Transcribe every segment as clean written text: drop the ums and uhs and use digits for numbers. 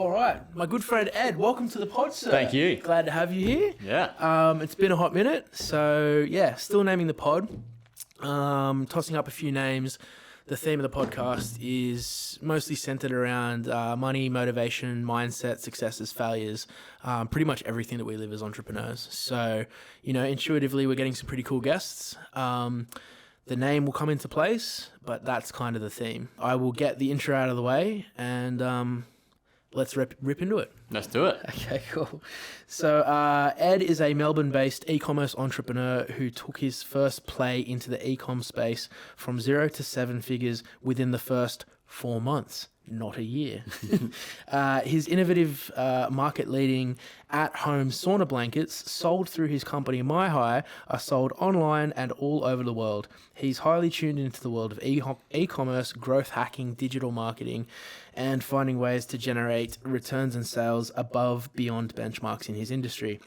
All right, my good friend Ed, welcome to the pod, sir. Thank you. Glad to have you here. Yeah. It's been a hot minute, so yeah, still naming the pod. Tossing up a few names. The theme of the podcast is mostly centered around money, motivation, mindset, successes, failures, pretty much everything that we live as entrepreneurs. So, intuitively, we're getting some pretty cool guests. The name will come into place, but that's kind of the theme. I will get the intro out of the way and let's rip into it. Let's do it. Okay, cool. So Ed is a Melbourne-based e-commerce entrepreneur who took his first play into the e-com space from 0 to 7 figures within the first 4 months, not a year. His innovative, market-leading at-home sauna blankets sold through his company MiHigh are sold online and all over the world. He's highly tuned into the world of e-commerce, growth hacking, digital marketing, and finding ways to generate returns and sales above beyond benchmarks in his industry.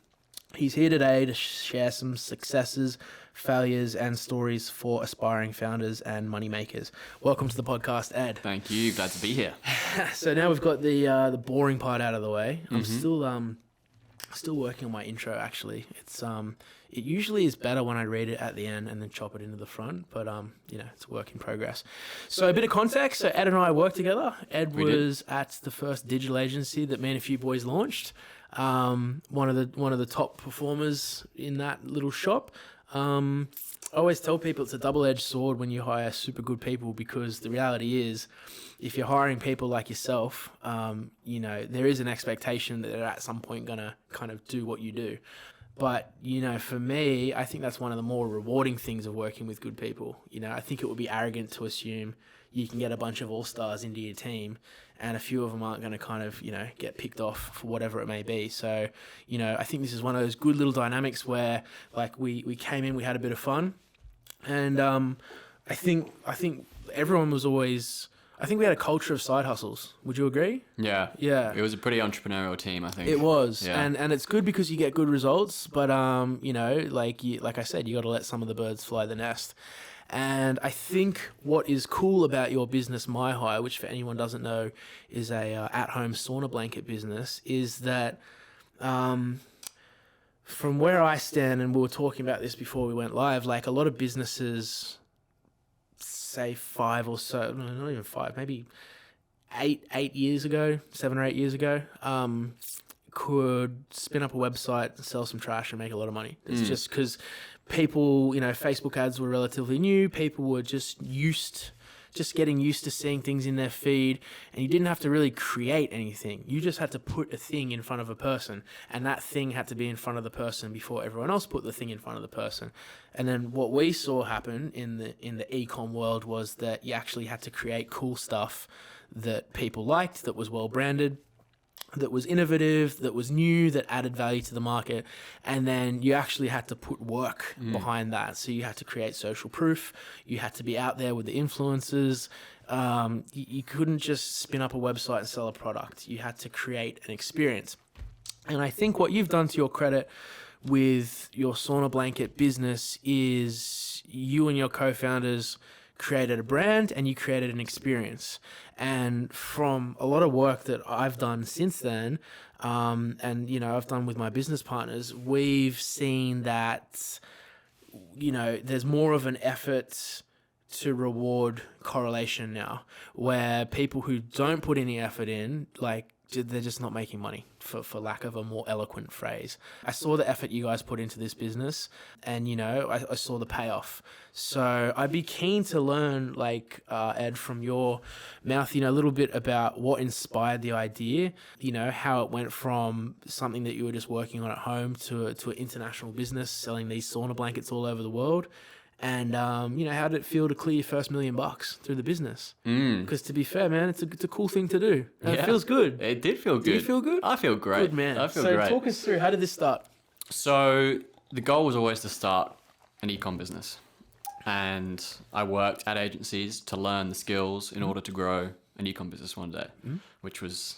He's here today to share some successes, failures, and stories for aspiring founders and moneymakers. Welcome to the podcast, Ed. Thank you. Glad to be here. So now we've got the boring part out of the way. I'm still working on my intro. Actually, it usually is better when I read it at the end and then chop it into the front. But it's a work in progress. So a bit of context. So Ed and I worked together. Ed was at the first digital agency that me and a few boys launched. One of the top performers in that little shop. I always tell people it's a double-edged sword when you hire super good people, because the reality is, if you're hiring people like yourself, there is an expectation that they're at some point going to kind of do what you do. But, for me, I think that's one of the more rewarding things of working with good people. I think it would be arrogant to assume you can get a bunch of all-stars into your team and a few of them aren't going to kind of, get picked off for whatever it may be. So, I think this is one of those good little dynamics where, like, we came in, we had a bit of fun. And I think everyone was always... I think we had a culture of side hustles. Would you agree? Yeah. Yeah. It was a pretty entrepreneurial team, I think. It was. Yeah. And it's good because you get good results. But, like I said, you got to let some of the birds fly the nest. And I think what is cool about your business, MiHigh, which for anyone doesn't know is a at-home sauna blanket business, is that from where I stand, and we were talking about this before we went live, like a lot of businesses, say 5 or so, no, not even 5, maybe 8 years ago, 7 or 8 years ago, could spin up a website and sell some trash and make a lot of money. It's just because people, Facebook ads were relatively new. People were just getting used to seeing things in their feed, and you didn't have to really create anything. You just had to put a thing in front of a person, and that thing had to be in front of the person before everyone else put the thing in front of the person. And then what we saw happen in the e-com world was that you actually had to create cool stuff that people liked, that was well branded, that was innovative, that was new, that added value to the market. And then you actually had to put work behind that. So you had to create social proof. You had to be out there with the influencers. You couldn't just spin up a website and sell a product. You had to create an experience. And I think what you've done, to your credit, with your sauna blanket business is you and your co-founders created a brand and you created an experience. And from a lot of work that I've done since then, and I've done with my business partners, we've seen that there's more of an effort to reward correlation now, where people who don't put any effort in, like, they're just not making money, for lack of a more eloquent phrase. I saw the effort you guys put into this business, and I saw the payoff. So I'd be keen to learn, like, Ed, from your mouth, a little bit about what inspired the idea, how it went from something that you were just working on at home to an international business selling these sauna blankets all over the world. And, how did it feel to clear your first $1 million through the business? Because to be fair, man, it's a cool thing to do. And It feels good. It did feel good. Do you feel good? I feel great. Good, man. I feel great. So talk us through, how did this start? So the goal was always to start an e-com business. And I worked at agencies to learn the skills in order to grow an e-com business one day, which was,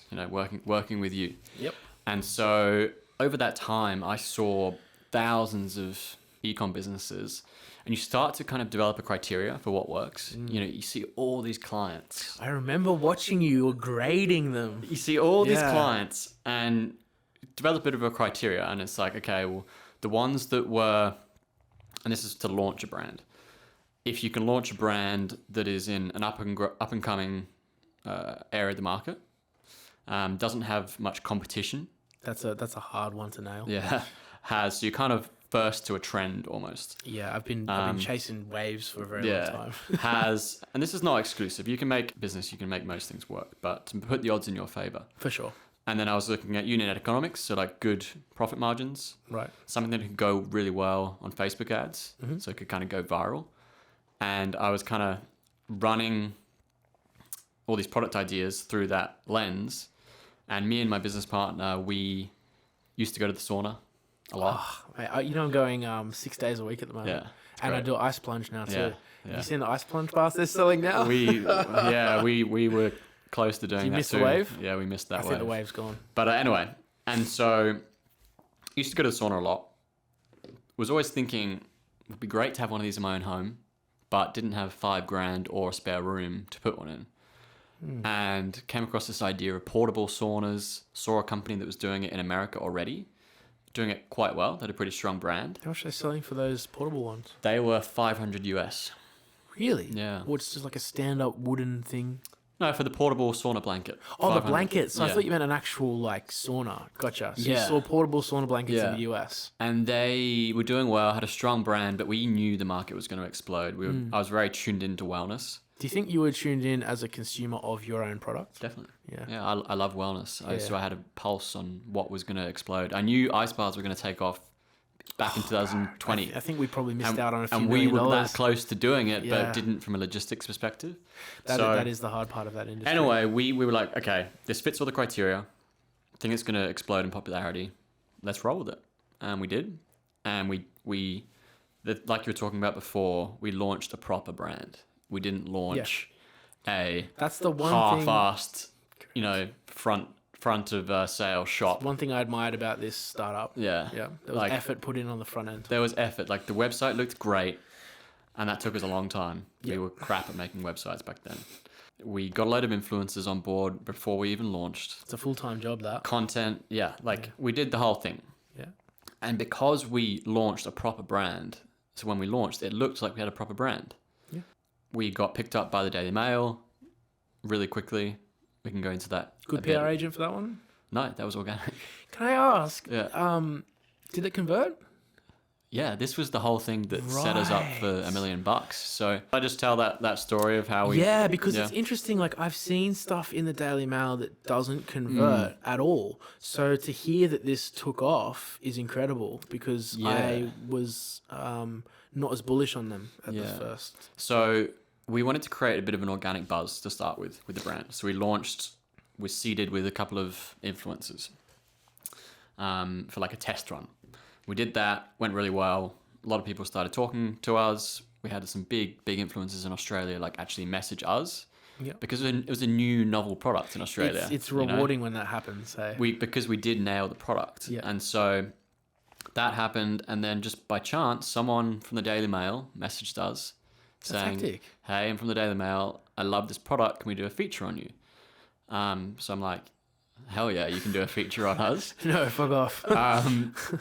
working with you. Yep. And so over that time, I saw thousands of e-com businesses. and you start to kind of develop a criteria for what works. You know, you see all these clients. I remember watching you were grading them. You see all these Yeah. clients and develop a bit of a criteria, and it's like, okay, well, the ones that were, and this is to launch a brand. If you can launch a brand that is in an up and coming area of the market, doesn't have much competition. That's a hard one to nail. Yeah, so you're kind of first to a trend almost. Yeah, I've been chasing waves for a very long time. And this is not exclusive. You can make business, you can make most things work, but to put the odds in your favor. For sure. And then I was looking at unit economics, so like good profit margins. Right. Something that could go really well on Facebook ads, so it could kind of go viral. And I was kind of running all these product ideas through that lens. And me and my business partner, we used to go to the sauna a lot. Mate, I'm going 6 days a week at the moment. Yeah, And I great. do ice plunge now too. Yeah, Have you seen the ice plunge bath they're selling now? we were close to doing you that miss the too. wave? Yeah, we missed that I wave. think the wave's gone. But anyway, and so used to go to the sauna a lot. Was always thinking it would be great to have one of these in my own home, but didn't have $5,000 or a spare room to put one in. And came across this idea of portable saunas. Saw a company that was doing it in America already, doing it quite well. They had a pretty strong brand. How much are they selling for those portable ones? They were $500 US. Really? Yeah. Or it's just like a stand-up wooden thing? No, for the portable sauna blanket. Oh, the 500. blanket. So I Yeah. thought you meant an actual like sauna. Gotcha. So you Yeah. saw portable sauna blankets Yeah. in the US. And they were doing well, had a strong brand, but we knew the market was going to explode. I was very tuned into wellness. Do you think you were tuned in as a consumer of your own product? Definitely. Yeah. Yeah, I love wellness. Yeah. So I had a pulse on what was going to explode. I knew ice baths were going to take off back in 2020. I think we probably missed out on a few and we million were dollars. that close to doing it, Yeah. but didn't from a logistics perspective. That is the hard part of that industry. Anyway, we were like, okay, this fits all the criteria. I think it's going to explode in popularity. Let's roll with it. And we did. And we like you were talking about before, we launched a proper brand. We didn't launch That's the one thing. half-assed, front of sale shop. One thing I admired about this startup. Yeah. Yeah. There was effort put in on the front end. There was effort. Like the website looked great, and that took us a long time. We were crap at making websites back then. We got a load of influencers on board before we even launched. It's a full-time job, that. Content, we did the whole thing. Yeah. And because we launched a proper brand, so when we launched, it looked like we had a proper brand. Yeah. We got picked up by the DailyMail really quickly. We can go into that. Good a bit. PR agent for that one? No, that was organic. Can I ask? Yeah. Did it convert? Yeah, this was the whole thing that set us up for $1 million. So I just tell that story of how we. Yeah, because it's interesting. Like I've seen stuff in the Daily Mail that doesn't convert at all. So to hear that this took off is incredible because I was not as bullish on them at the first. So we wanted to create a bit of an organic buzz to start with the brand. So we was seeded with a couple of influencers for like a test run. We did that, went really well. A lot of people started talking to us. We had some big influencers in Australia like actually message us. Yeah. Because it was a new novel product in Australia. It's rewarding when that happens. Because we did nail the product. Yeah. And so that happened, and then just by chance, someone from the Daily Mail messaged us saying, hectic. "Hey, I'm from the Daily Mail. I love this product. Can we do a feature on you?" So I'm like, "Hell yeah, you can do a feature on us." No, fuck off.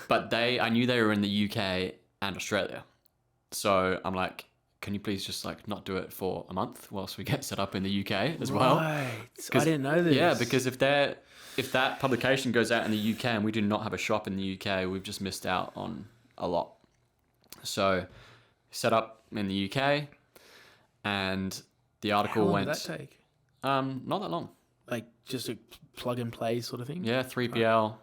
But I knew they were in the UK and Australia, so I'm like, "Can you please just like not do it for a month whilst we get set up in the UK as well?" Right. I didn't know this. Yeah, because if that publication goes out in the UK and we do not have a shop in the UK, we've just missed out on a lot. So set up in the UK, and the article How long went. did that take? Not that long. Like just a plug and play sort of thing? Yeah, 3PL.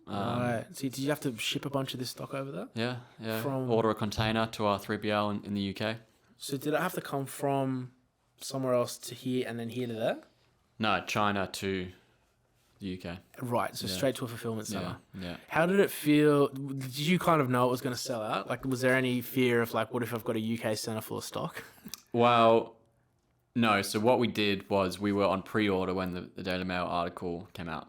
Right. So did you have to ship a bunch of this stock over there? Yeah. From- Order a container to our 3PL in the UK. So did it have to come from somewhere else to here and then here to there? No, China to the UK. Right. So straight to a fulfillment center. Yeah. How did it feel? Did you kind of know it was going to sell out? Like, was there any fear of like, what if I've got a UK center full of stock? Well, no. So what we did was we were on pre-order when the Daily Mail article came out.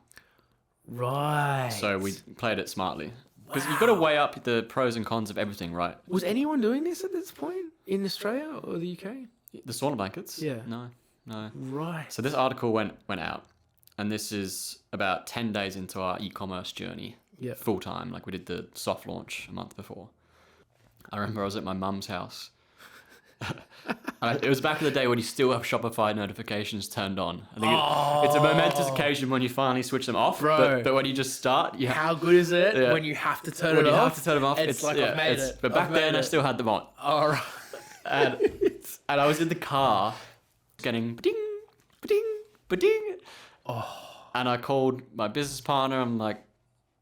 Right. So we played it smartly. Because you've got to weigh up the pros and cons of everything, right? Was anyone doing this at this point in Australia or the UK? The sauna blankets? Yeah. No. Right. So this article went out, and this is about 10 days into our e-commerce journey. Yeah. Full time. Like we did the soft launch a month before. I remember I was at my mum's house. It was back in the day when you still have Shopify notifications turned on. I think it's a momentous occasion when you finally switch them off. Bro. But when you just start, How good is it Yeah. when you have to turn when it you off? have to turn them off, It's like, I've made it. But back then, I still had them on. All right. And I was in the car getting ba-ding, ba-ding, ba-ding. And I called my business partner. I'm like,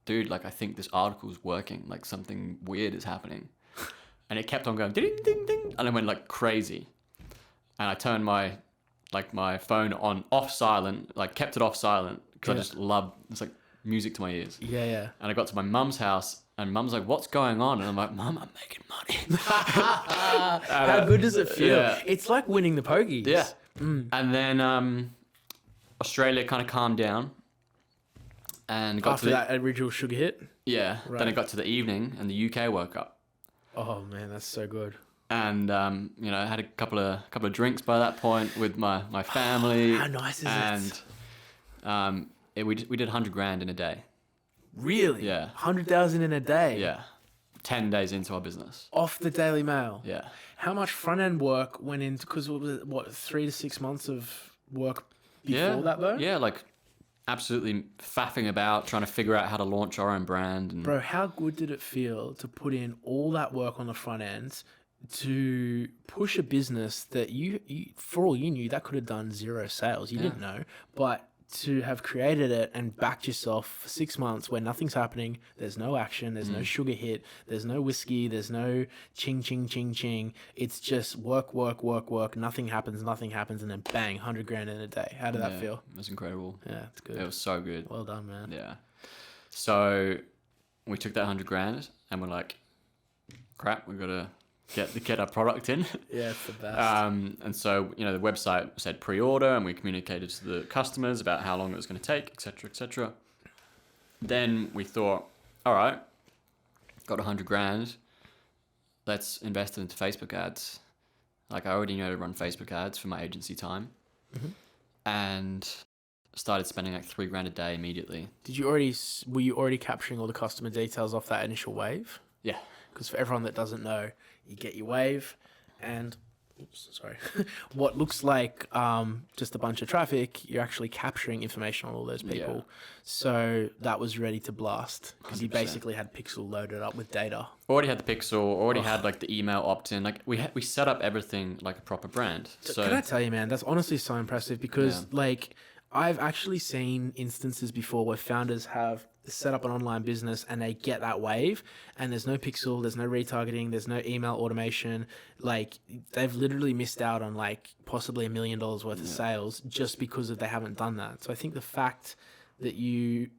dude, like, I think this article's working. Like, something weird is happening. And it kept on going ding, ding, ding. And I went like crazy. And I turned my phone off silent, like kept it off silent because I just loved, it's like music to my ears. Yeah. And I got to my mum's house and mum's like, what's going on? And I'm like, Mum, I'm making money. How good does it feel? Yeah. It's like winning the pokies. Yeah. And then Australia kind of calmed down and got After that original sugar hit. Yeah. Right. Then it got to the evening and the UK woke up. Oh man, that's so good. And I had a couple of drinks by that point with my family. How nice is it? And we did 100 grand in a day. Really? Yeah. 100,000 in a day. Yeah. 10 days into our business. Off the Daily Mail. Yeah. How much front end work went into? Because what 3 to 6 months of work before that though? Yeah, like absolutely faffing about trying to figure out how to launch our own brand. And Bro, how good did it feel to put in all that work on the front end to push a business that you for all you knew, that could have done 0 sales. You didn't know, but to have created it and backed yourself for 6 months where nothing's happening, there's no action, there's no sugar hit, there's no whiskey, there's no ching, ching, ching, ching. It's just work, nothing happens, and then bang, 100 grand in a day. How did that feel? It was incredible. Yeah, it's good. It was so good. Well done, man. Yeah. So we took that 100 grand and we're like, crap, we've got to get our product in. Yeah, it's the best. And so, the website said pre-order and we communicated to the customers about how long it was going to take, etc., etc. Then we thought, all right, got 100 grand. Let's invest it into Facebook ads. Like I already know to run Facebook ads for my agency time. Mm-hmm. And started spending like 3 grand a day immediately. Were you already capturing all the customer details off that initial wave? Yeah. Because for everyone that doesn't know, you get your wave and what looks like just a bunch of traffic, you're actually capturing information on all those people. Yeah. So that was ready to blast because you 100%. basically had Pixel loaded up with data. Already had the Pixel, already had like the email opt-in. Like we set up everything like a proper brand. So Can I tell you, man, that's honestly so impressive because I've actually seen instances before where founders have set up an online business and they get that wave and there's no pixel, there's no retargeting, there's no email automation. Like they've literally missed out on like possibly $1 million worth of sales just because they haven't done that. So I think the fact that you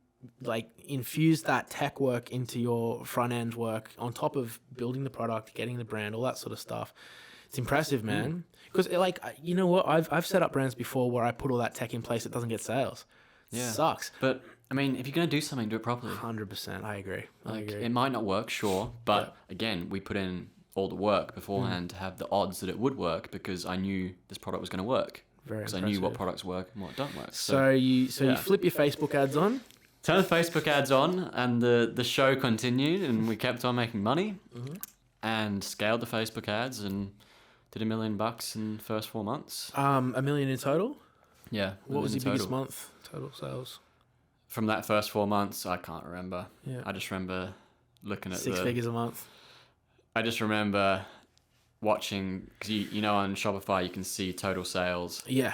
like infuse that tech work into your front end work on top of building the product, getting the brand, all that sort of stuff, it's impressive, man. Because like, you know what, I've set up brands before where I put all that tech in place, it doesn't get sales. Yeah. Sucks. But I mean, if you're going to do something, do it properly. 100%. I agree. It might not work, sure. But again, we put in all the work beforehand to have the odds that it would work because I knew this product was going to work. Very Because I knew what products work and what don't work. So you flip your Facebook ads on? Turn the Facebook ads on and the show continued and we kept on making money and scaled the Facebook ads and did $1 million in the first 4 months. $1 million in total? Yeah. What was your biggest month total sales? From that first 4 months, I can't remember. Yeah. I just remember looking at 6 figures a month. I just remember watching, because you know on Shopify you can see total sales. Yeah.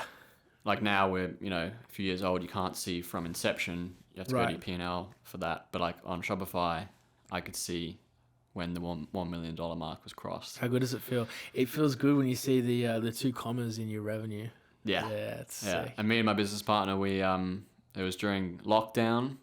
Like now we're a few years old, you can't see from inception. You have to go to your P&L for that. But like on Shopify, I could see when the $1 million mark was crossed. How good does it feel? It feels good when you see the 2 commas in your revenue. Yeah. Yeah, it's sick. And me and my business partner, we it was during lockdown.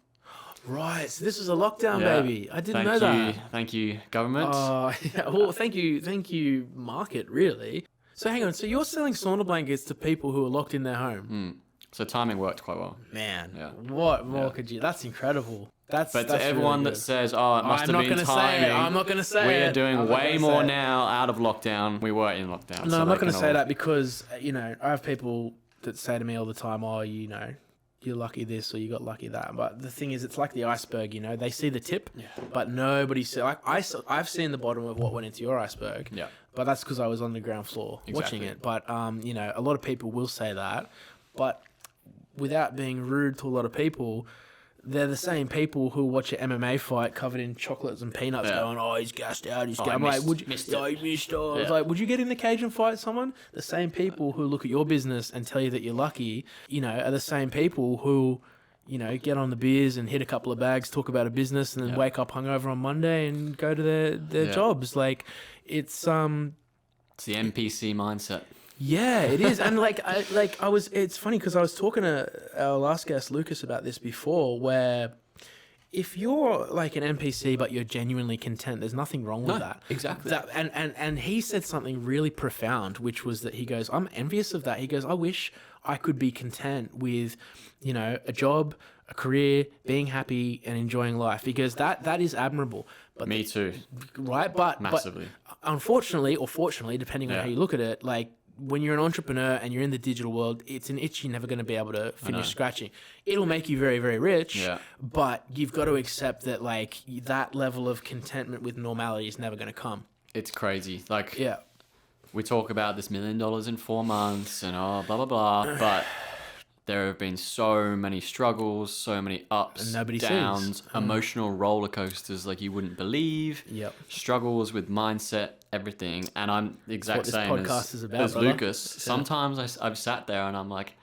Right, so this was a lockdown, baby. I didn't know that. Thank you, government. Yeah. Well, thank you, market, really. So hang on, so you're selling sauna blankets to people who are locked in their home? So timing worked quite well. Man, Yeah. what more could you? That's incredible. But to everyone that says, "Oh, it must have been timing," I'm not gonna say we it. are doing way more now out of lockdown. We were in lockdown. No, I'm not gonna say that because I have people that say to me all the time, "Oh, you're lucky this or you got lucky that." But the thing is, it's like the iceberg. They see the tip, but nobody see. Like I've seen the bottom of what went into your iceberg. Yeah. But that's because I was on the ground floor watching it. But a lot of people will say that, but without being rude to a lot of people, they're the same people who watch an MMA fight covered in chocolates and peanuts going, "Oh, he's gassed out, he's gassed." I'm like, "Would you?" He missed. I was like, "Would you get in the cage and fight someone?" The same people who look at your business and tell you that you're lucky, are the same people who, get on the beers and hit a couple of bags, talk about a business, and then wake up hungover on Monday and go to their jobs. Like, it's the NPC mindset. Yeah, it is. And it's funny because I was talking to our last guest, Lucas, about this before, where if you're like an NPC, but you're genuinely content, there's nothing wrong with that. Exactly. And he said something really profound, which was that he goes, "I'm envious of that." He goes, "I wish I could be content with, a job, a career, being happy and enjoying life," because that is admirable. But Me too. Right. But Massively. But unfortunately, or fortunately, depending on how you look at it, like, when you're an entrepreneur and you're in the digital world, it's an itch you're never going to be able to finish scratching. It'll make you very, very rich, but you've got to accept that, like, that level of contentment with normality is never going to come. It's crazy. Like, we talk about this $1 million in 4 months and blah, blah, blah, but there have been so many struggles, so many ups, downs, emotional roller coasters like you wouldn't believe. Yep. Struggles with mindset, everything. And I'm the exact same as Lucas. Yeah. Sometimes I've sat there and I'm like,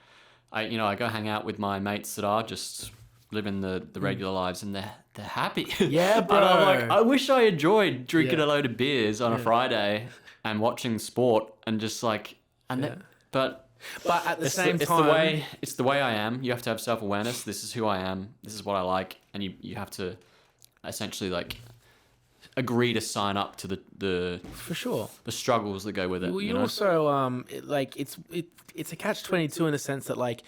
I go hang out with my mates that are just living the regular lives and they're happy. Yeah, bro. And I'm like, I wish I enjoyed drinking a load of beers on a Friday and watching sport and just like, but at the same time, it's the way I am. You have to have self-awareness. This is who I am. This is what I like, and you have to essentially like agree to sign up to the for sure the struggles that go with it. Well, you also it's a catch-22 in the sense that, like,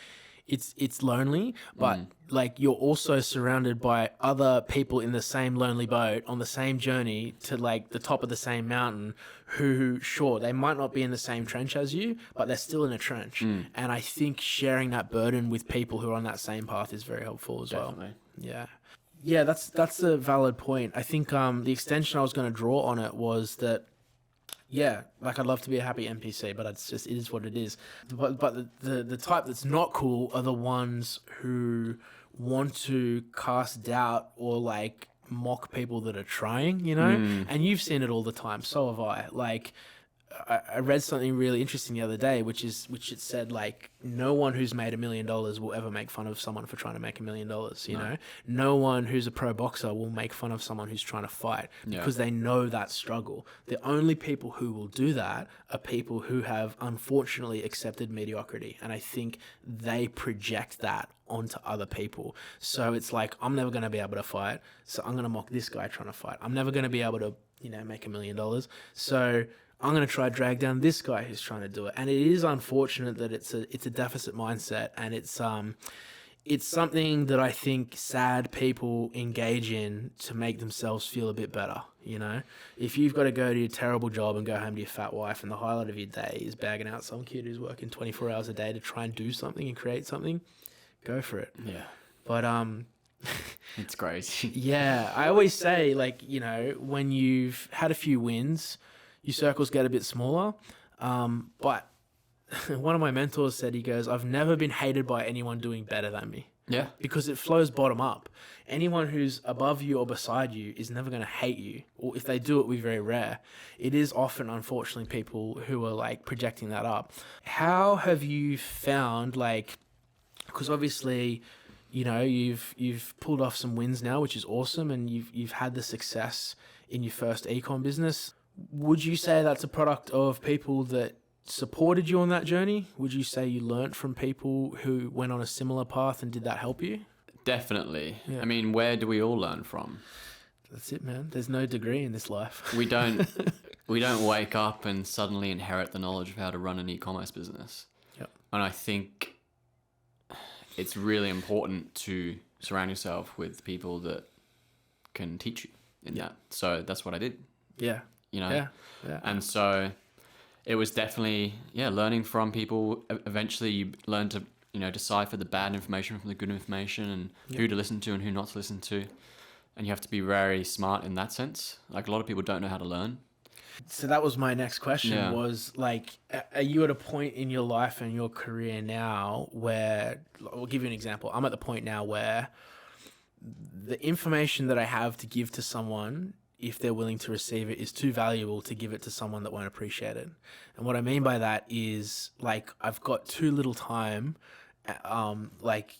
it's lonely, but like, you're also surrounded by other people in the same lonely boat on the same journey to, like, the top of the same mountain who, sure, they might not be in the same trench as you, but they're still in a trench. And I think sharing that burden with people who are on that same path is very helpful as well. Yeah, that's a valid point. I think the extension I was going to draw on it was that, like, I'd love to be a happy NPC, but it is what it is. But the type that's not cool are the ones who want to cast doubt or, like, mock people that are trying, And you've seen it all the time. So have I. Like, I read something really interesting the other day, which it said, like, no one who's made $1 million will ever make fun of someone for trying to make $1 million. You know, no one who's a pro boxer will make fun of someone who's trying to fight because they know that struggle. The only people who will do that are people who have unfortunately accepted mediocrity, and I think they project that onto other people. So it's like, I'm never going to be able to fight, so I'm going to mock this guy trying to fight. I'm never going to be able to, make $1 million, so I'm going to try drag down this guy who's trying to do it. And it is unfortunate that it's a deficit mindset, and it's something that I think sad people engage in to make themselves feel a bit better. If you've got to go to your terrible job and go home to your fat wife, and the highlight of your day is bagging out some kid who's working 24 hours a day to try and do something and create something, go for it. Yeah. But it's crazy. Yeah, I always say, like, when you've had a few wins, your circles get a bit smaller. But one of my mentors said, he goes, "I've never been hated by anyone doing better than me." Yeah. Because it flows bottom up. Anyone who's above you or beside you is never going to hate you. Or if they do, it will be very rare. It is often, unfortunately, people who are, like, projecting that up. How have you found, like, because obviously, you've pulled off some wins now, which is awesome, and you've had the success in your first ecom business. Would you say that's a product of people that supported you on that journey? Would you say you learnt from people who went on a similar path, and did that help you? Definitely. Yeah. I mean, where do we all learn from? That's it, man. There's no degree in this life. We don't wake up and suddenly inherit the knowledge of how to run an e-commerce business. Yep. And I think it's really important to surround yourself with people that can teach you in that. So that's what I did. Yeah. You know? Yeah. And so it was definitely, learning from people. Eventually you learn to, decipher the bad information from the good information, and who to listen to and who not to listen to. And you have to be very smart in that sense. Like, a lot of people don't know how to learn. So that was my next question. Yeah. Was like, are you at a point in your life and your career now where, I'll give you an example. I'm at the point now where the information that I have to give to someone, if they're willing to receive it, is too valuable to give it to someone that won't appreciate it. And what I mean by that is, like, I've got too little time, like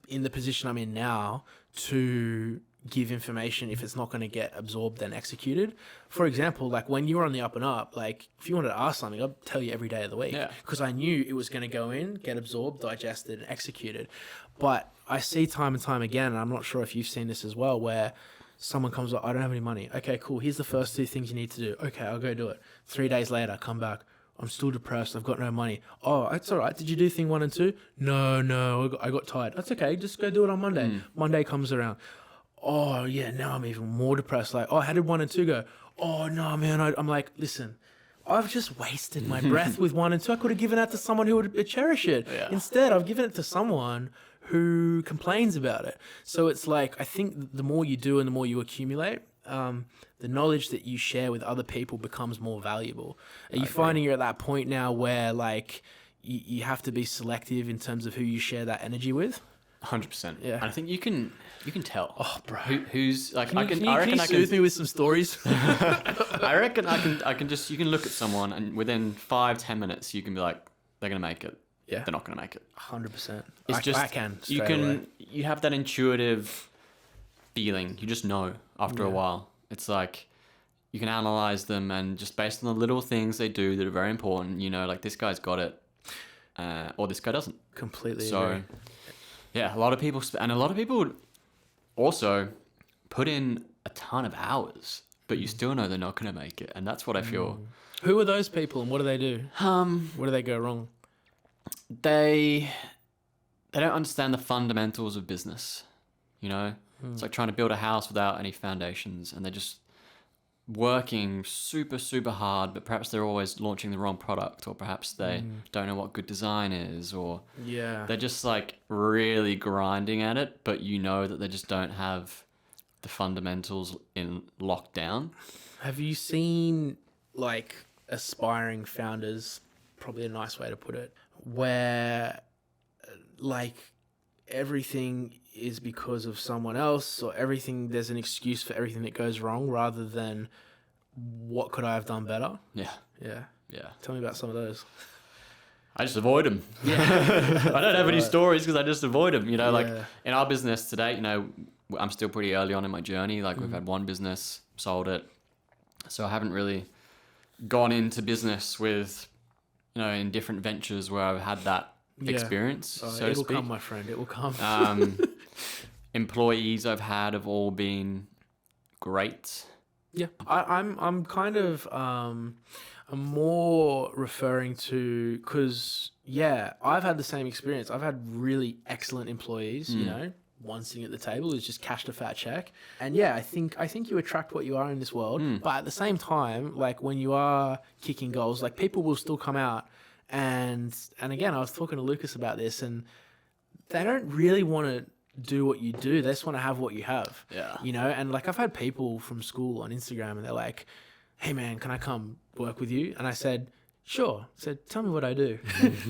in the position I'm in now, to give information if it's not going to get absorbed and executed. For example, like when you were on the up and up, like if you wanted to ask something, I'd tell you every day of the week, because I knew it was going to go in, get absorbed, digested, and executed. But I see time and time again, and I'm not sure if you've seen this as well, where someone comes up, I don't have any money. Okay, cool. Here's the first 2 things you need to do. Okay, I'll go do it. 3 days later, come back. I'm still depressed. I've got no money. Oh, it's all right. Did you do thing 1 and 2? No, I got tired. That's okay. Just go do it on Monday. Monday comes around. Oh, yeah, now I'm even more depressed. Like, oh, how did 1 and 2 go? Oh, no, man. I'm like, listen, I've just wasted my breath with 1 and 2. I could have given that to someone who would cherish it. Yeah. Instead, I've given it to someone who complains about it. So it's like, I think the more you do and the more you accumulate, the knowledge that you share with other people becomes more valuable. Are you finding you're at that point now where, like, you have to be selective in terms of who you share that energy with? 100%. Yeah. And I think you can tell. Oh, bro. Who's like, Can you soothe me with some stories? I reckon I can just, you can look at someone and within 5-10 minutes you can be like, they're gonna make it. Yeah. They're not gonna make it. 100%. It's just, I can. You have that intuitive feeling. You just know after a while. It's like, you can analyze them, and just based on the little things they do that are very important, like, this guy's got it, or this guy doesn't. Completely So, agree. Yeah, a lot of people also put in a ton of hours, but you still know they're not going to make it, and that's what I feel. Who are those people, and what do they do? Where do they go wrong? They don't understand the fundamentals of business. It's like trying to build a house without any foundations, and they're just working super, super hard, but perhaps they're always launching the wrong product, or perhaps they don't know what good design is, or they're just like really grinding at it, but that they just don't have the fundamentals in lockdown. Have you seen, like, aspiring founders, probably a nice way to put it, where, like, everything is because of someone else, or there's an excuse for everything that goes wrong, rather than what could I have done better? Yeah. Tell me about some of those. I just avoid them. Yeah. I don't have any stories because I just avoid them. Like in our business today, I'm still pretty early on in my journey. Like we've had one business, sold it. So I haven't really gone into business with, in different ventures where I've had that experience, so to speak. It will come, my friend. It will come. Employees I've had have all been great. Yeah, I'm kind of I'm more referring to, because I've had the same experience. I've had really excellent employees. One sitting at the table who's just cashed a fat check, and I think you attract what you are in this world. But at the same time, like when you are kicking goals, like people will still come out. And again, I was talking to Lucas about this, and they don't really want to do what you do. They just want to have what you have. Yeah. And like I've had people from school on Instagram, and they're like, "Hey man, can I come work with you?" And I said, "Sure." I said, "Tell me what I do."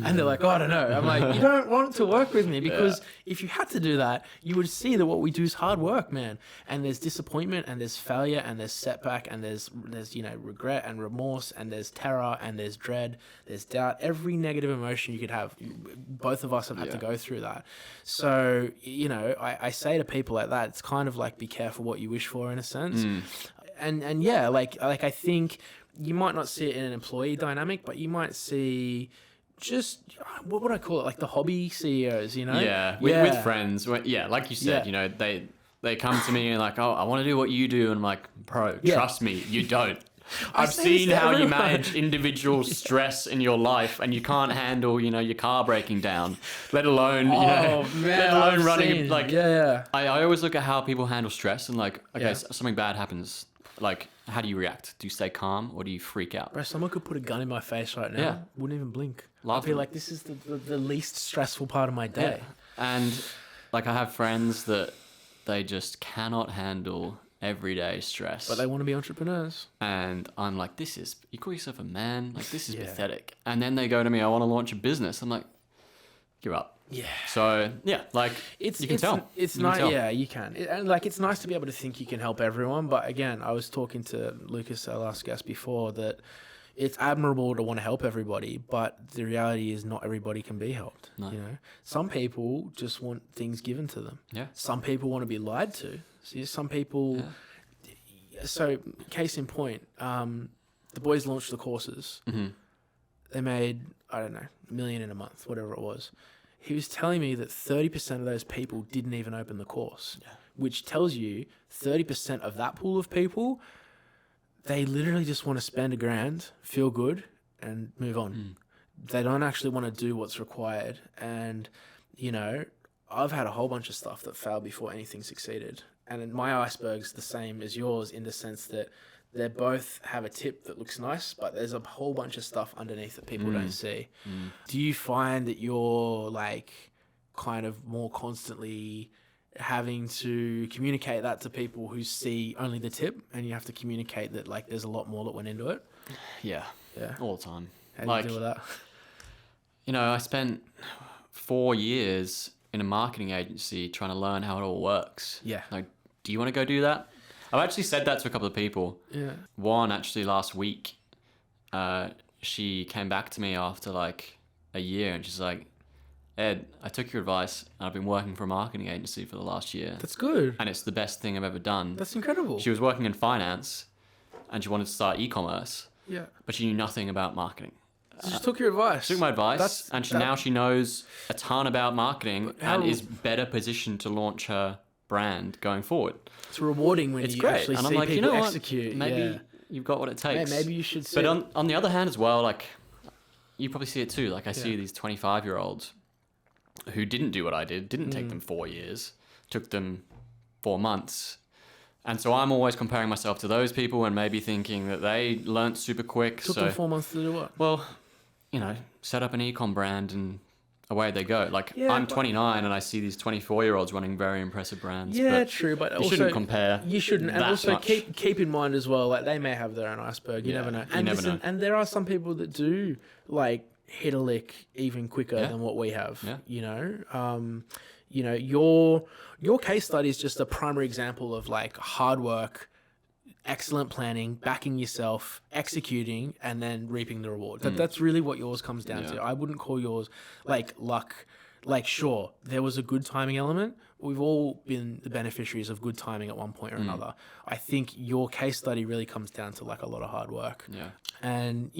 And they're like, "Oh, I don't know." I'm like, "You don't want to work with me, because if you had to do that, you would see that what we do is hard work, man. And there's disappointment, and there's failure, and there's setback, and there's regret and remorse, and there's terror, and there's dread, there's doubt. Every negative emotion you could have, both of us have had to go through that. So, I say to people like that, it's kind of like, be careful what you wish for, in a sense. And like I think you might not see it in an employee dynamic, but you might see just, what would I call it? Like the hobby CEOs, Yeah, with friends. Like you said, they come to me and like, "Oh, I want to do what you do." And I'm like, "Bro, trust me, you don't." I've say seen this to how you everyone. manage individual stress in your life, and you can't handle, your car breaking down, let alone, let alone running. Like, yeah. I always look at how people handle stress and like, okay, Yeah. something bad happens. Like, how do you react? Do you stay calm or do you freak out? Bro, someone could put a gun in my face right now. Yeah. Wouldn't even blink. I'd Laugh be at like, this is the least stressful part of my day. And like, I have friends that they just cannot handle everyday stress. But they want to be entrepreneurs. And I'm like, you call yourself a man? Like, this is Yeah. pathetic. And then they go to me, I want to launch a business. I'm like, give up. Yeah. So, yeah, like, you can tell. It's You can nice. tell. Yeah, you can. And like, it's nice to be able to think you can help everyone. But again, I was talking to Lucas, our last guest before, that it's admirable to want to help everybody, but the reality is not everybody can be helped. No. Some people just want things given to them. Yeah. Some people want to be lied to. See, some people. Yeah. So, case in point, the boys launched the courses. Mm-hmm. They made, I don't know, $1 million in a month, whatever it was. He was telling me that 30% of those people didn't even open the course, which tells you 30% of that pool of people, they literally just want to spend $1,000, feel good, and move on. They don't actually want to do what's required. And, I've had a whole bunch of stuff that failed before anything succeeded. And my iceberg's the same as yours in the sense that they both have a tip that looks nice, but there's a whole bunch of stuff underneath that people don't see. Do you find that you're like kind of more constantly having to communicate that to people who see only the tip, and you have to communicate that like there's a lot more that went into it? Yeah. Yeah. All the time. How do you deal with that? I spent 4 years in a marketing agency trying to learn how it all works. Yeah. Like, do you want to go do that? I've actually said that to a couple of people. Yeah. One, actually, last week, she came back to me after like a year and she's like, Ed, I took your advice and I've been working for a marketing agency for the last year. That's good. And it's the best thing I've ever done. That's incredible. She was working in finance and she wanted to start e-commerce, Yeah. but she knew nothing about marketing. She just took your advice. Took my advice, and now she knows a ton about marketing and is better positioned to launch her brand going forward. It's rewarding when It's you great. actually And I'm see like, people what? execute. Maybe you've got what it takes. Maybe you should see. But on the other hand as well, like, you probably see it too. Like, I see these 25-year-olds who didn't do what I did, didn't take them 4 years, took them 4 months. And so I'm always comparing myself to those people and maybe thinking that they learnt super quick. Took them 4 months to do what? Well, set up an e-com brand and away they go. Like, Yeah, I'm but- 29 and I see these 24-year-olds running very impressive brands. Yeah, but true, but you also shouldn't compare. You shouldn't, and that also much. keep in mind as well, like they may have their own iceberg. You Yeah, never know. you And never know. And there are some people that do like hit a lick even quicker Yeah. than what we have. Yeah. Your case study is just a primary example of like hard work, excellent planning, backing yourself, executing, and then reaping the reward. That's really what yours comes down to. I wouldn't call yours like luck. Like, sure, there was a good timing element. We've all been the beneficiaries of good timing at one point or another. I think your case study really comes down to like a lot of hard work. Yeah. And,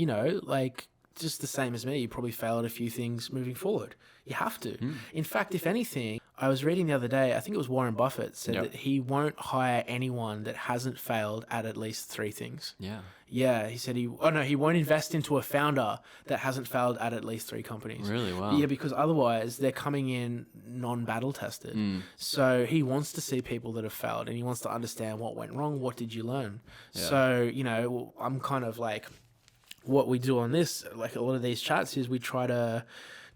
like just the same as me, you probably fail at a few things moving forward. You have to. In fact, if anything, I was reading the other day, I think it was Warren Buffett said that he won't hire anyone that hasn't failed at least 3 things. Yeah. Yeah, he said he won't invest into a founder that hasn't failed at least 3 companies. Really? Wow. Yeah, because otherwise they're coming in non-battle tested. So he wants to see people that have failed and he wants to understand what went wrong, what did you learn. Yeah. So, I'm kind of like, what we do on this, like a lot of these chats is we try to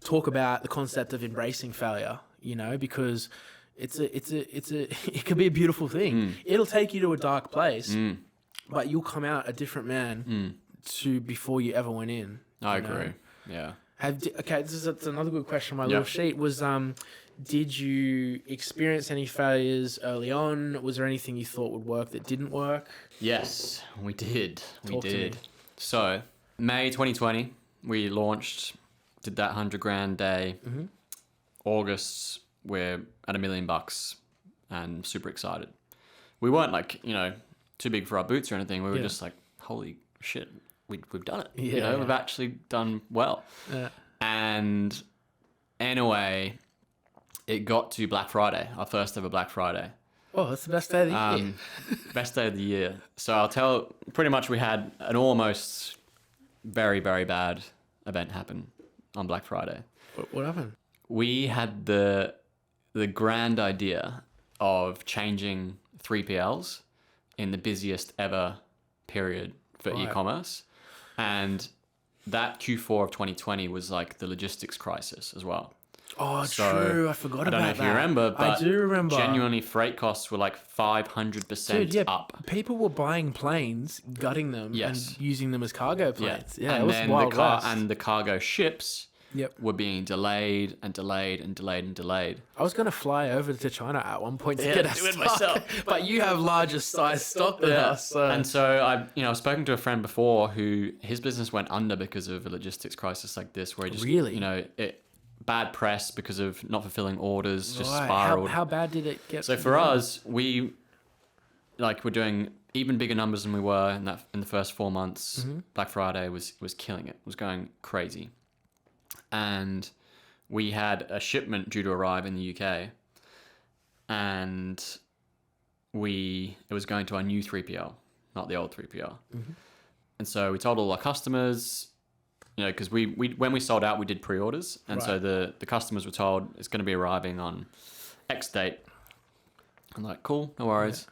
talk about the concept of embracing failure, because it could be a beautiful thing. It'll take you to a dark place, but you'll come out a different man to before you ever went in. I agree. Yeah. That's another good question on my little sheet was, did you experience any failures early on? Was there anything you thought would work that didn't work? Yes, we did. Talk to me. So, May 2020, we launched, did that $100,000 day. August, we're at $1 million and super excited. We weren't like, too big for our boots or anything. We were just like, holy shit, we've done it. Yeah. We've actually done well. Yeah. And anyway, it got to Black Friday, our first ever Black Friday. Oh, that's the best day of the year. Best day of the year. So I'll tell, pretty much we had an almost very, very bad event happen on Black Friday. What happened? We had the grand idea of changing 3PLs in the busiest ever period for Right. e-commerce. And that Q4 of 2020 was like the logistics crisis as well. Oh, So, true. I forgot about that. I don't know if you remember, but I do remember. genuinely freight costs were like 500% Dude, yeah, up. people were buying planes, gutting them, Yes. and using them as cargo planes. Yeah, and it was then wild west. and the cargo ships Yep. were being delayed and delayed and delayed and delayed. I was going to fly over to China at one point to Yeah, get a do it stock, myself. but you have larger size stock than us. So. And so I've spoken to a friend before who his business went under because of a logistics crisis like this, where he just Really? bad press because of not fulfilling orders, just Right. spiraled. How bad did it get? So for us, we're doing even bigger numbers than we were in the first 4 months. Mm-hmm. Black Friday was killing it, was going crazy, and we had a shipment due to arrive in the UK, and it was going to our new 3PL, not the old 3PL. Mm-hmm. And so we told all our customers, because we when we sold out, we did pre-orders, and so Right. the customers were told it's going to be arriving on X date. I'm like, cool, no worries.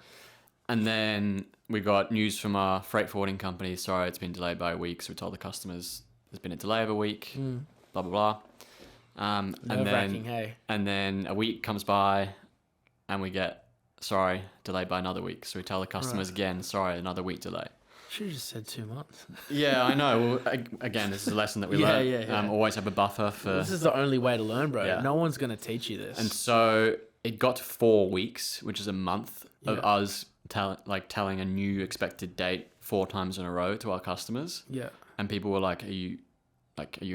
And then we got news from our freight forwarding company. Sorry, it's been delayed by a week. So we told the customers there's been a delay of a week. Blah blah blah. Nerve-wracking, hey. And then a week comes by, and we get sorry, delayed by another week. So we tell the customers again, sorry, another week delay. Should have just said 2 months. Yeah, I know. Well, again, this is a lesson that we Yeah, learned. yeah. Always have a buffer for. This is the only way to learn, bro. Yeah. No one's going to teach you this. And so it got to 4 weeks, which is a month of Yeah. us telling a new expected date 4 times in a row to our customers. yeah. And people were like, are you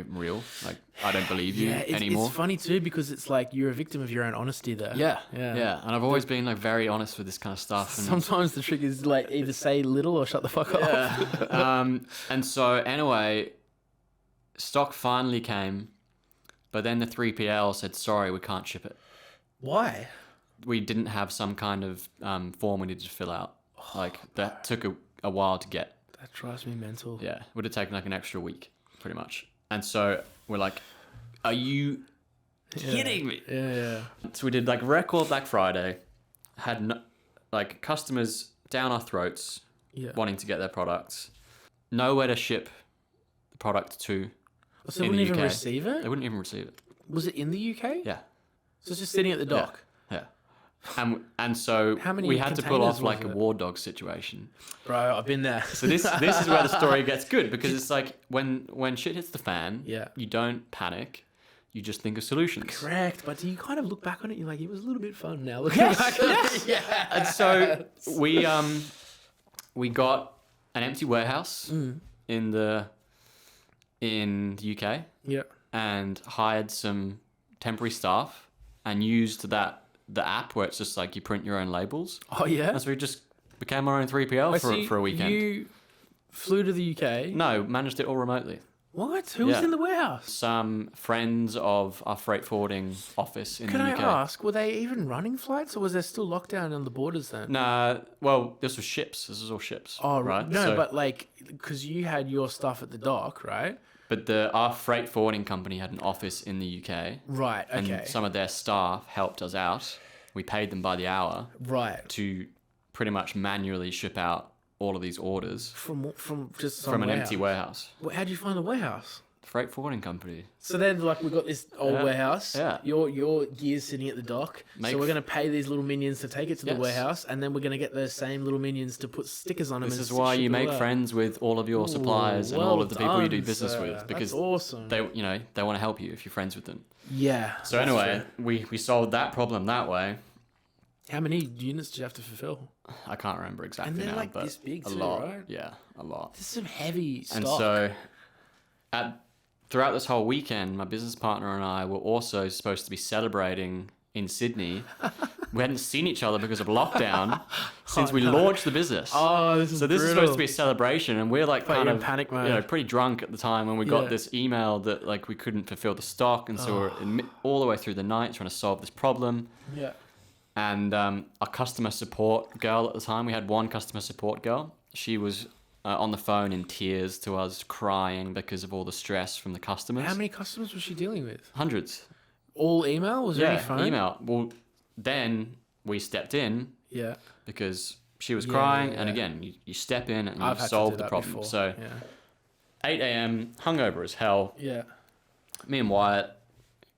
real? Like, I don't believe you anymore. It's funny too because it's like you're a victim of your own honesty there. Yeah. Yeah. And I've always been like very honest with this kind of stuff. And, Sometimes the trick is like either say little or shut the fuck up. and so anyway, stock finally came, but then the 3PL said, sorry, we can't ship it. Why? We didn't have some kind of form we needed to fill out. Like that took a while to get. That drives me mental. Yeah, would have taken like an extra week, pretty much. And so we're like, are you kidding me? Yeah. So we did like record Black Friday, had customers down our throats Yeah. wanting to get their products, nowhere to ship the product to. So they in wouldn't the even UK. receive it? They wouldn't even receive it. Was it in the UK? Yeah. So it's just sitting at the dock. Yeah. And so How many we had to pull containers off like was a it? war dog situation. Bro, I've been there. So this is where the story gets good, because it's like when shit hits the fan, Yeah. you don't panic, you just think of solutions. Correct. But do you kind of look back on it? You're like, it was a little bit fun now. Looking back on it. Yeah. And so we got an empty warehouse in the UK Yeah. and hired some temporary staff and used the app where it's just like you print your own labels. Oh, yeah? And so we just became our own 3PL for a weekend. You flew to the UK. No, managed it all remotely. What? Who was Yeah. in the warehouse? Some friends of our freight forwarding office in Can the I UK. ask, were they even running flights or was there still lockdown on the borders then? Nah, well, this was ships. This was all ships. Oh, right. No, So- but like, because you had your stuff at the dock, right? But our freight forwarding company had an office in the UK, Right, okay. and some of their staff helped us out. We paid them by the hour Right. to pretty much manually ship out all of these orders From just some from an warehouse. empty warehouse. Well, how'd you find the warehouse? Freight forwarding company. So then, like, we got this old Yeah. warehouse. Yeah. Your gear's sitting at the dock. So we're gonna pay these little minions to take it to the Yes. warehouse, and then we're gonna get those same little minions to put stickers on them. This and is why ship you it make away. friends with all of your Ooh, suppliers and well all of the people you do done, business sir. with, because That's awesome. they want to help you if you're friends with them. Yeah. So that's anyway, true. we solved that problem that way. How many units did you have to fulfill? I can't remember exactly And they're now, like but this big a too, lot. right? Yeah, a lot. This is some heavy stock. And so, throughout this whole weekend, my business partner and I were also supposed to be celebrating in Sydney. We hadn't seen each other because of lockdown since we launched the business. Oh, this is So this is brutal. supposed to be a celebration, and we're like But kind you're of in panic mode. pretty drunk at the time when we Yeah. got this email that like we couldn't fulfill the stock, and so we're all the way through the night trying to solve this problem. Yeah. And our customer support girl at the time, we had one customer support girl. She was on the phone in tears to us, crying because of all the stress from the customers. How many customers was she dealing with? Hundreds. All email? Was there any phone? Email. Well, then we stepped in Yeah. because she was crying. yeah. And again, you step in and I've you had solve to do the that problem. before. So Yeah. 8 a.m., hungover as hell. Yeah. Me and Wyatt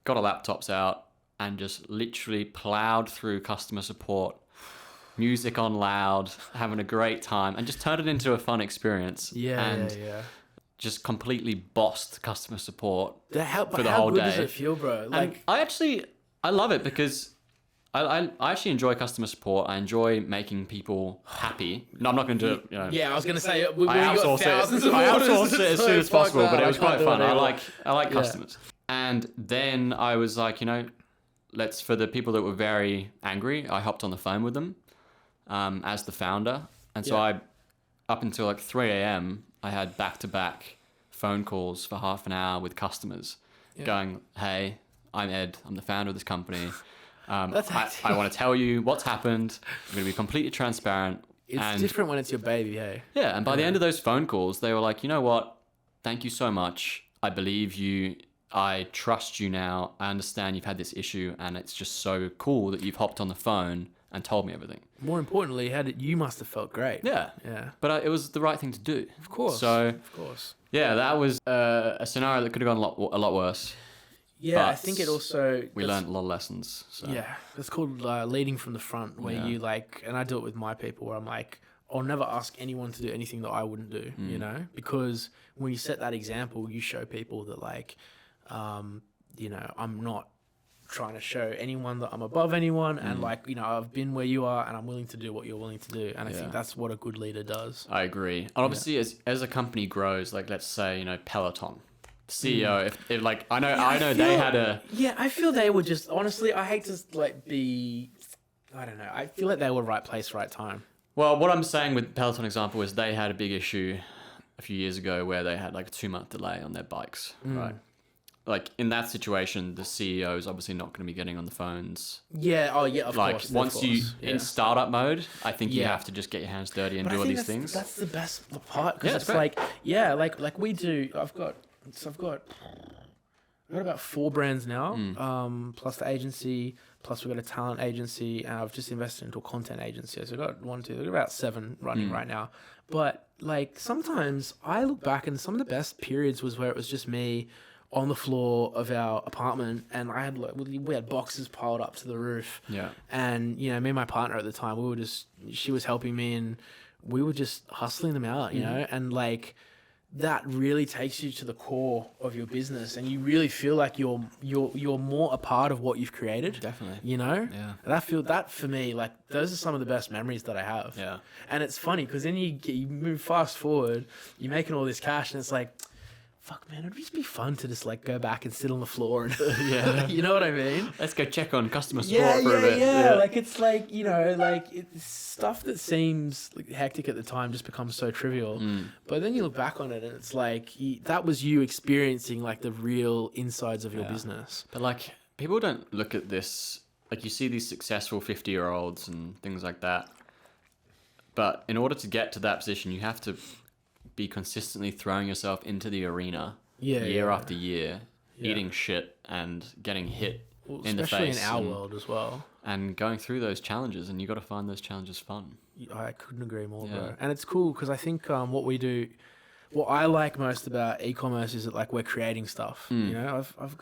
got our laptops out and just literally plowed through customer support, music on loud, having a great time, and just turned it into a fun experience. And just completely bossed customer support for the whole day. How good does it feel, bro? Like, And I love it because I actually enjoy customer support. I enjoy making people happy. No, I'm not going to do it. You know, yeah, I was gonna say we I got outsource thousands it. of I orders, outsource it as so soon as fuck possible, that. but it was quite can't do fun. it I anymore. like customers. And then I was like, let's, for the people that were very angry, I hopped on the phone with them as the founder. And so up until like 3 a.m., I had back-to-back phone calls for half an hour with customers going, hey, I'm Ed. I'm the founder of this company. I want to tell you what's happened. I'm going to be completely transparent. It's different when it's your baby, hey? Yeah, and by the end of those phone calls, they were like, you know what? Thank you so much. I believe you. I trust you now. I understand you've had this issue, and it's just so cool that you've hopped on the phone and told me everything. More importantly, you must have felt great. Yeah. Yeah. But it was the right thing to do. Of course. So, of course. yeah, that was a scenario that could have gone a lot worse. Yeah, I But think it also... We learned a lot of lessons. So. Yeah, it's called leading from the front, where you like, and I do it with my people, where I'm like, I'll never ask anyone to do anything that I wouldn't do, because when you set that example, you show people that like, I'm not trying to show anyone that I'm above anyone, and like, I've been where you are, and I'm willing to do what you're willing to do, and I think that's what a good leader does. I agree. And obviously, as a company grows, like let's say Peloton. CEO, if like I know they had a I feel they were just honestly. I hate to like be, I don't know. I feel like they were right place, right time. Well, what I'm saying with Peloton example is they had a big issue a few years ago where they had like a 2-month delay on their bikes, right? Like in that situation, the CEO is obviously not going to be getting on the phones. Yeah. Oh, yeah. Of course. Once you in startup mode, I think you have to just get your hands dirty and do all these things. That's the best part because it's like like we do. I've got about 4 brands now, plus the agency, plus we've got a talent agency, and I've just invested into a content agency. So I've got about 7 running right now. But like sometimes I look back and some of the best periods was where it was just me on the floor of our apartment, and I had we had boxes piled up to the roof. Yeah. And me and my partner at the time, she was helping me, and we were just hustling them out, and like. That really takes you to the core of your business, and you really feel like you're more a part of what you've created. Definitely. Yeah. And that for me, like those are some of the best memories that I have. Yeah. And it's funny because then you move fast forward, you're making all this cash, and it's like, fuck, man, it'd just be fun to just like go back and sit on the floor and you know what I mean? Let's go check on customer support for a bit. Yeah. Like it's like it's stuff that seems like hectic at the time just becomes so trivial. But then you look back on it and it's like that was you experiencing like the real insides of your business. But like people don't look at this like you see these successful 50-year-olds and things like that. But in order to get to that position, you have to be consistently throwing yourself into the arena year after year, eating shit and getting hit in the face. Especially in our world as well. And going through those challenges, and you got to find those challenges fun. I couldn't agree more, bro. And it's cool because I think what we do, what I like most about e-commerce is that like we're creating stuff. I've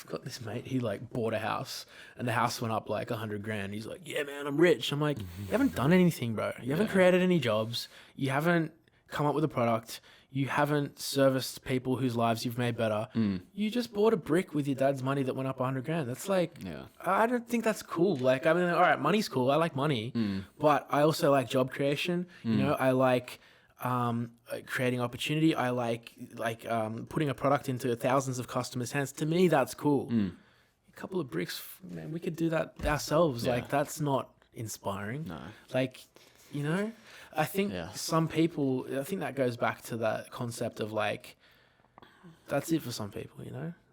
got this mate, he like bought a house and the house went up like $100,000. He's like, yeah, man, I'm rich. I'm like, you haven't done anything, bro. You haven't created any jobs. You haven't come up with a product. You haven't serviced people whose lives you've made better. You just bought a brick with your dad's money that went up $100,000. That's like, I don't think that's cool. Like, I mean, all right, money's cool. I like money, but I also like job creation. I like creating opportunity. I like putting a product into thousands of customers' hands. To me, that's cool. A couple of bricks, man, we could do that ourselves. Like, that's not inspiring. No. Like, I think some people, I think that goes back to that concept of like, that's it for some people,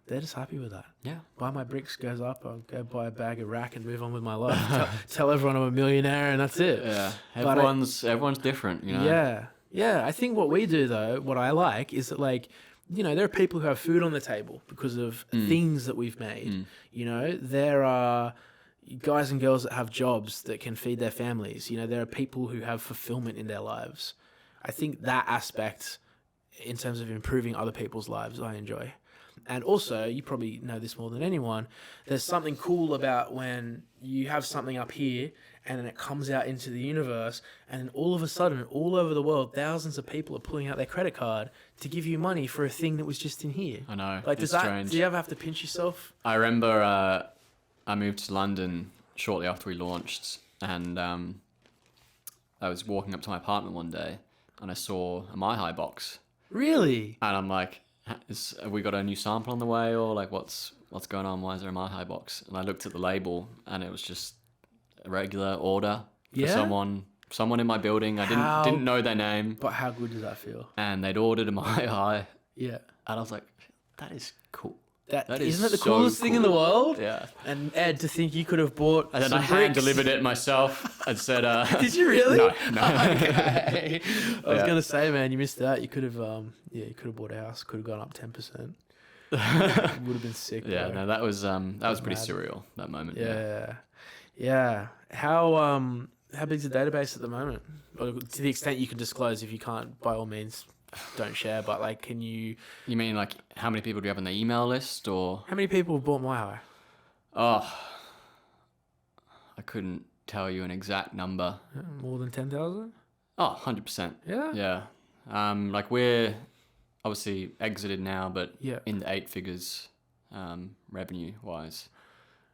They're just happy with that. Yeah. Buy my bricks, goes up, I'll go buy a bag of rack and move on with my life. Tell everyone I'm a millionaire and that's it. Yeah. But Everyone's different, you know? Yeah. Yeah. I think what we do though, what I like is that like, you know, there are people who have food on the table because of things that we've made. You know, there are guys and girls that have jobs that can feed their families. You know, there are people who have fulfillment in their lives. I think that aspect in terms of improving other people's lives, I enjoy. And also, you probably know this more than anyone, there's something cool about when you have something up here and then it comes out into the universe and then all of a sudden, all over the world, thousands of people are pulling out their credit card to give you money for a thing that was just in here. I know. Like, it's strange. do you ever have to pinch yourself? I remember I moved to London shortly after we launched, and I was walking up to my apartment one day and I saw a MiHigh box. Really? And I'm like, have we got a new sample on the way, or like what's going on? Why is there a MiHigh box? And I looked at the label and it was just a regular order for someone in my building. I didn't know their name. But how good does that feel? And they'd ordered a MiHigh. Yeah. And I was like, that is cool. Isn't it the coolest thing in the world? Yeah. And Ed, to think you could have bought and then some I hand bricks. delivered it myself and said, Did you really? No. Okay. I was Yeah. gonna say, man, you missed out. You could have, you could have bought a house. Could have gone up 10%. Would have been sick. Yeah, bro. no, that was pretty mad. surreal, that moment. Yeah. How big's the database at the moment? Or to the extent you can disclose. If you can't, by all means, don't share. But like, can you? You mean like how many people do you have on the email list, or? How many people have bought MiHigh? Oh, I couldn't tell you an exact number. More than 10,000? Oh, 100%. Yeah. Yeah. Like we're obviously exited now, but Yeah. in the 8 figures, revenue wise.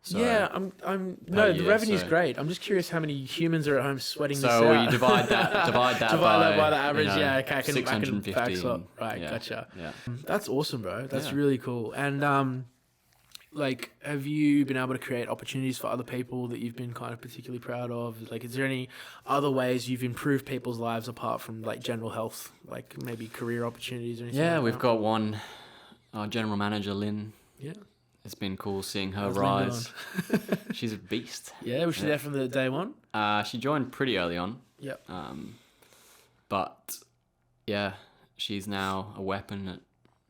So, Yeah, no, the year, revenue's so- great. I'm just curious how many humans are at home sweating this So out. you divide that Divide by, that by the average. you know, Yeah, okay, I can 650. back up. Right, yeah, gotcha. Yeah. That's awesome, bro. That's Yeah. really cool. And like, have you been able to create opportunities for other people that you've been kind of particularly proud of? Like, is there any other ways you've improved people's lives apart from like general health, like maybe career opportunities or anything? Yeah, like we've that? got one, our general manager, Lynn. Yeah. It's been cool seeing her How's Lynn rise. She's a beast. Yeah, was she there from the day one? She joined pretty early on. Yep. But yeah, she's now a weapon at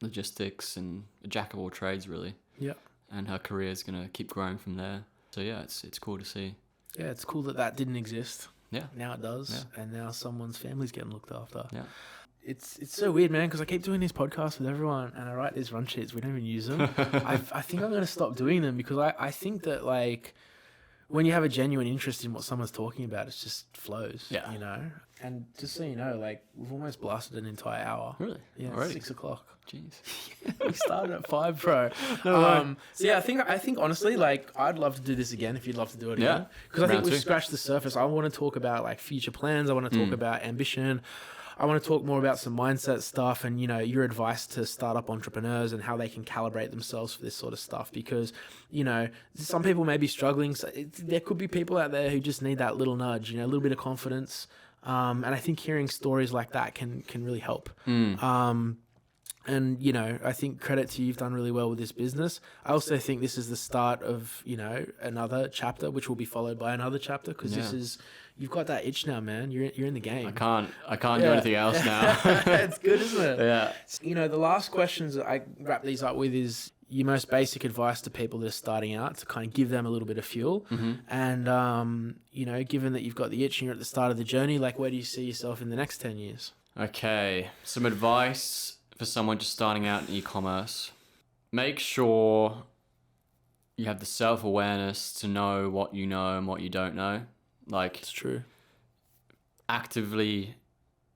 logistics and a jack of all trades, really. Yep. And her career is gonna keep growing from there. So yeah, it's cool to see. Yeah, it's cool that didn't exist. Yeah. Now it does, and now someone's family's getting looked after. Yeah. It's so weird, man, because I keep doing these podcasts with everyone, and I write these run sheets. We don't even use them. I think I'm going to stop doing them because I think that, like, when you have a genuine interest in what someone's talking about, it just flows, Yeah. you know? And just so you know, like, we've almost blasted an entire hour. Really? Yeah, Already? 6 o'clock. Jeez. We started at 5, bro. So yeah, I think honestly, like, I'd love to do this again if you'd love to do it Yeah. again. Because I think Round we've 2. scratched the surface. I want to talk about like future plans. I want to talk about ambition. I want to talk more about some mindset stuff and, you know, your advice to startup entrepreneurs and how they can calibrate themselves for this sort of stuff. Because, you know, some people may be struggling. So there could be people out there who just need that little nudge, you know, a little bit of confidence. And I think hearing stories like that can really help. And, you know, I think credit to you, you've done really well with this business. I also think this is the start of, you know, another chapter, which will be followed by another chapter, because this is, you've got that itch now, man. You're in the game. I can't do anything else now. It's good, isn't it? Yeah. You know, the last questions that I wrap these up with is your most basic advice to people that are starting out to kind of give them a little bit of fuel. And, you know, given that you've got the itch and you're at the start of the journey, like, where do you see yourself in the next 10 years? Okay, some advice for someone just starting out in e-commerce. Make sure you have the self-awareness to know what you know and what you don't know. Like, It's true. actively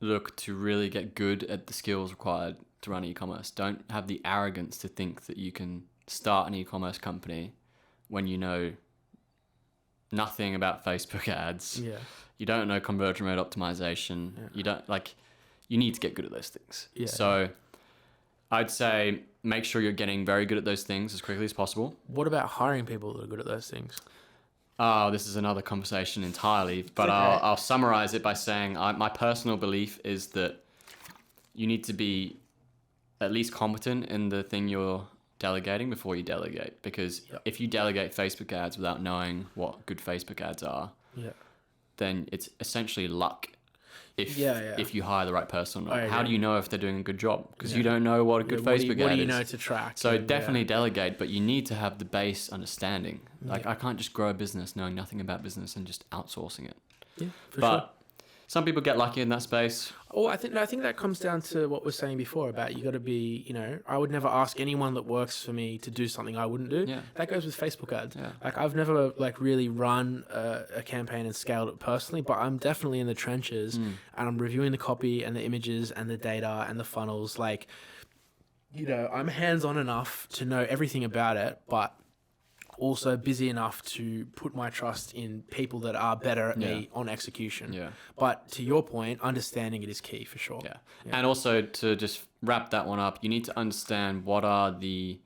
look to really get good at the skills required to run e-commerce. Don't have the arrogance to think that you can start an e-commerce company when you know nothing about Facebook ads. Yeah. You don't know conversion rate optimization. Yeah. You don't you need to get good at those things. Yeah. So I'd say make sure you're getting very good at those things as quickly as possible. What about hiring people that are good at those things? Oh, this is another conversation entirely, but okay. I'll summarize it by saying my personal belief is that you need to be at least competent in the thing you're delegating before you delegate, because if you delegate Facebook ads without knowing what good Facebook ads are, then it's essentially luck. If you hire the right person, how do you know if they're doing a good job? Because you don't know what a good Facebook ad is. What do you know to track? So definitely delegate, but you need to have the base understanding. Like I can't just grow a business knowing nothing about business and just outsourcing it. Yeah, for sure. Some people get lucky in that space. Oh, I think that comes down to what we were saying before about you got to be, I would never ask anyone that works for me to do something I wouldn't do. Yeah. That goes with Facebook ads. Yeah. Like I've never really run a campaign and scaled it personally, but I'm definitely in the trenches and I'm reviewing the copy and the images and the data and the funnels. Like, I'm hands-on enough to know everything about it, but also busy enough to put my trust in people that are better at me on execution. Yeah. But to your point, understanding it is key for sure. Yeah. And also to just wrap that one up, you need to understand what are the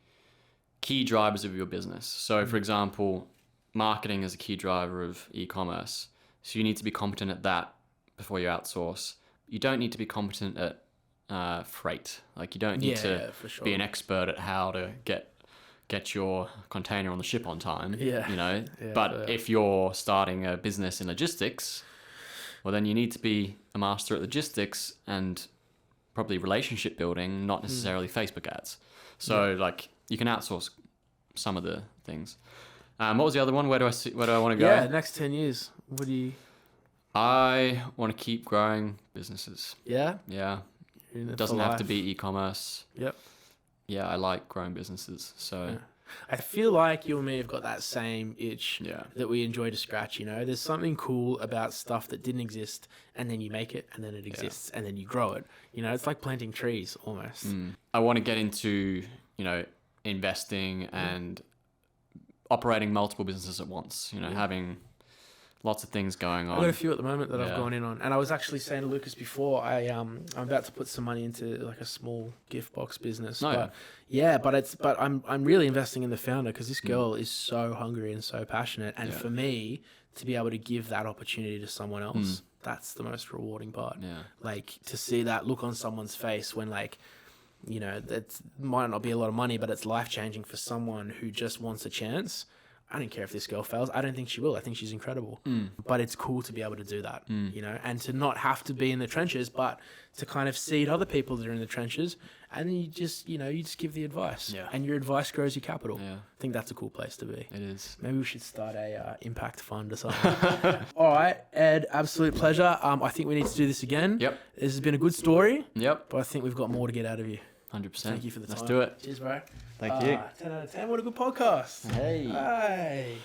key drivers of your business. So for example, marketing is a key driver of e-commerce. So you need to be competent at that before you outsource. You don't need to be competent at freight. Like you don't need to be an expert at how to get your container on the ship on time, but if you're starting a business in logistics, well, then you need to be a master at logistics and probably relationship building, not necessarily Facebook ads. So like you can outsource some of the things. What was the other one? Where do I want to go? Yeah, next 10 years. What do you... I want to keep growing businesses. Yeah? Yeah. It doesn't have to be e-commerce. Yep. Yeah, I like growing businesses. So I feel like you and me have got that same itch that we enjoy to scratch. There's something cool about stuff that didn't exist, and then you make it, and then it exists, and then you grow it. It's like planting trees almost. I want to get into investing and operating multiple businesses at once. Having lots of things going on. I've got a few at the moment that I've gone in on. And I was actually saying to Lucas before, I'm about to put some money into like a small gift box business. But I'm really investing in the founder because this girl is so hungry and so passionate. And for me to be able to give that opportunity to someone else, that's the most rewarding part. Yeah. Like to see that look on someone's face when that might not be a lot of money, but it's life-changing for someone who just wants a chance. I don't care if this girl fails. I don't think she will. I think she's incredible. But it's cool to be able to do that, and to not have to be in the trenches, but to kind of seed other people that are in the trenches. And then you just give the advice. Yeah. And your advice grows your capital. Yeah. I think that's a cool place to be. It is. Maybe we should start a impact fund or something. All right, Ed, absolute pleasure. I think we need to do this again. Yep. This has been a good story. Yep. But I think we've got more to get out of you. 100%. Thank you for the time. Let's do it. Cheers, bro. Thank you. 10 out of 10. What a good podcast. Hey. Bye.